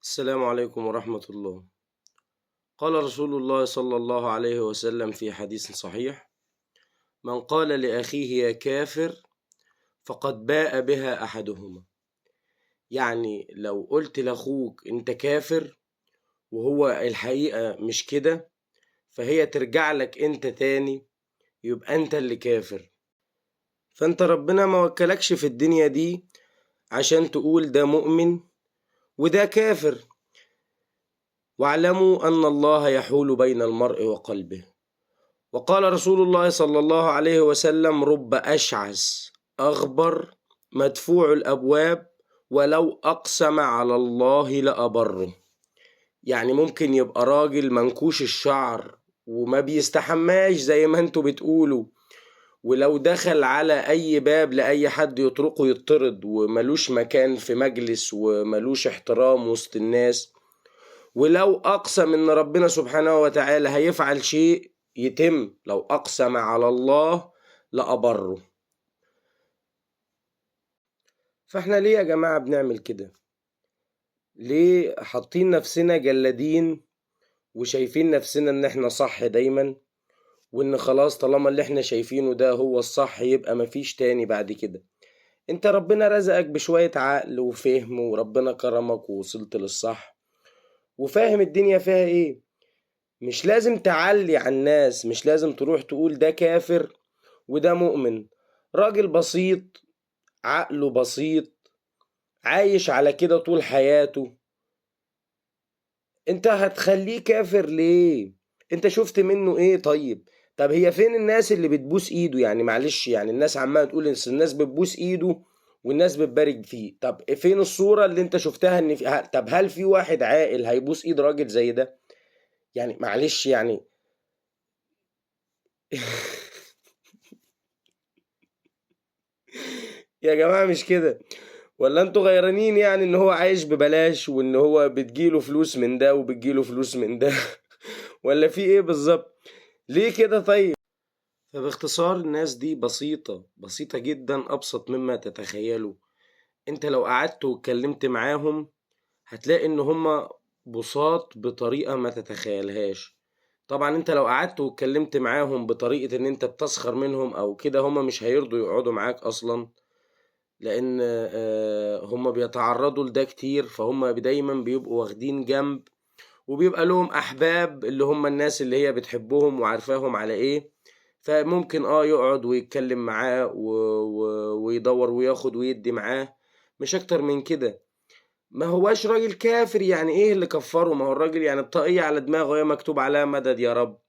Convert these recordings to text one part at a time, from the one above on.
السلام عليكم ورحمة الله. قال رسول الله صلى الله عليه وسلم في حديث صحيح: من قال لأخيه يا كافر فقد باء بها أحدهما. يعني لو قلت لأخوك أنت كافر وهو الحقيقة مش كده، فهي ترجع لك أنت تاني، يبقى أنت اللي كافر. فأنت ربنا ما وكلكش في الدنيا دي عشان تقول ده مؤمن وده كافر. واعلموا أن الله يحول بين المرء وقلبه. وقال رسول الله صلى الله عليه وسلم: رب أشعث أغبر مدفوع الأبواب ولو أقسم على الله لأبره. يعني ممكن يبقى راجل منكوش الشعر وما بيستحماش زي ما انتوا بتقولوا، ولو دخل على أي باب لأي حد يطرقه يطرد، وملوش مكان في مجلس وملوش احترام وسط الناس. ولو أقسم إن ربنا سبحانه وتعالى هيفعل شيء يتم، لو أقسم على الله لأبره. فإحنا ليه يا جماعة بنعمل كده؟ ليه حاطين نفسنا جلادين وشايفين نفسنا إن إحنا صح دايما، وإن خلاص طالما اللي إحنا شايفينه ده هو الصح يبقى مفيش تاني بعد كده؟ أنت ربنا رزقك بشوية عقل وفهم، وربنا كرمك ووصلت للصح وفاهم الدنيا فيها إيه. مش لازم تعلي على الناس، مش لازم تروح تقول ده كافر وده مؤمن. راجل بسيط عقله بسيط عايش على كده طول حياته، انت هتخليه كافر ليه؟ انت شفت منه ايه؟ طب هي فين الناس اللي بتبوس ايده؟ يعني معلش، يعني الناس عمالة تقول ان الناس بتبوس ايده والناس بتبارك فيه. طب فين الصورة اللي انت شفتها ان طب هل في واحد عاقل هيبوس ايد راجل زي ده؟ يعني معلش يعني. يا جماعة مش كده. ولا انتوا غيرانين يعني ان هو عايش ببلاش وان هو بتجيله فلوس من ده وبتجيله فلوس من ده؟ ولا في ايه بالظبط؟ ليه كده طيب؟ فباختصار الناس دي بسيطة بسيطة جدا، ابسط مما تتخيلوا. انت لو قعدت واتكلمت معاهم هتلاقي ان هما بساط بطريقة ما تتخيلهاش. طبعا انت لو قعدت واتكلمت معاهم بطريقة ان انت بتسخر منهم او كده، هما مش هيرضوا يقعدوا معاك اصلا، لان هم بيتعرضوا لده كتير. فهم دايما بيبقوا واخدين جنب، وبيبقى لهم احباب اللي هم الناس اللي هي بتحبهم وعارفاهم على ايه. فممكن يقعد ويتكلم معاه ويدور وياخد ويدي معاه، مش اكتر من كده. ما هواش راجل كافر. يعني ايه اللي كفره؟ ما هو الراجل يعني الطاقية على دماغه هي مكتوب عليها مدد يا رب،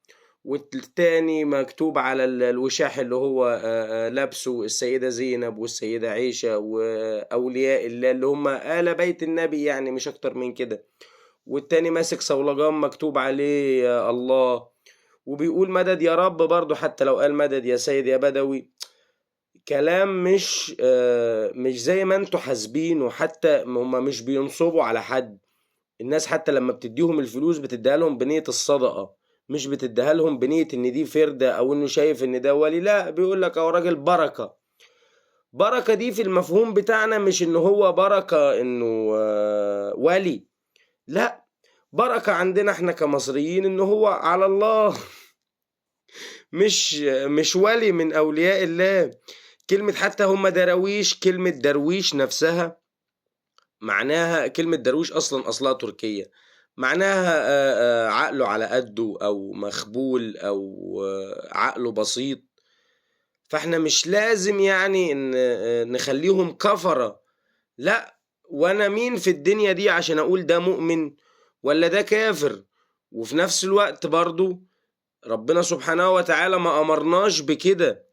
والتاني مكتوب على الوشاح اللي هو لابسه السيدة زينب والسيدة عيشة وأولياء الله اللي هم آل بيت النبي، يعني مش أكتر من كده. والتاني ماسك صولجان مكتوب عليه الله، وبيقول مدد يا رب برضه، حتى لو قال مدد يا سيد يا بدوي. كلام مش زي ما انتوا حاسبين. وحتى هم مش بينصبوا على حد. الناس حتى لما بتديهم الفلوس بتديها لهم بنية الصدقة، مش بتديها لهم بنية ان دي فردة او انه شايف ان ده ولي. لا، بيقول لك هو راجل بركة. بركة دي في المفهوم بتاعنا مش ان هو بركة انه ولي. لا، بركة عندنا احنا كمصريين ان هو على الله. مش ولي من اولياء الله. كلمة حتى هم درويش، كلمة درويش نفسها معناها، كلمة درويش أصلها تركية، معناها عقله على قده أو مخبول أو عقله بسيط. فاحنا مش لازم يعني نخليهم كفرة. لا، وانا مين في الدنيا دي عشان اقول ده مؤمن ولا ده كافر؟ وفي نفس الوقت برضو ربنا سبحانه وتعالى ما أمرناش بكده.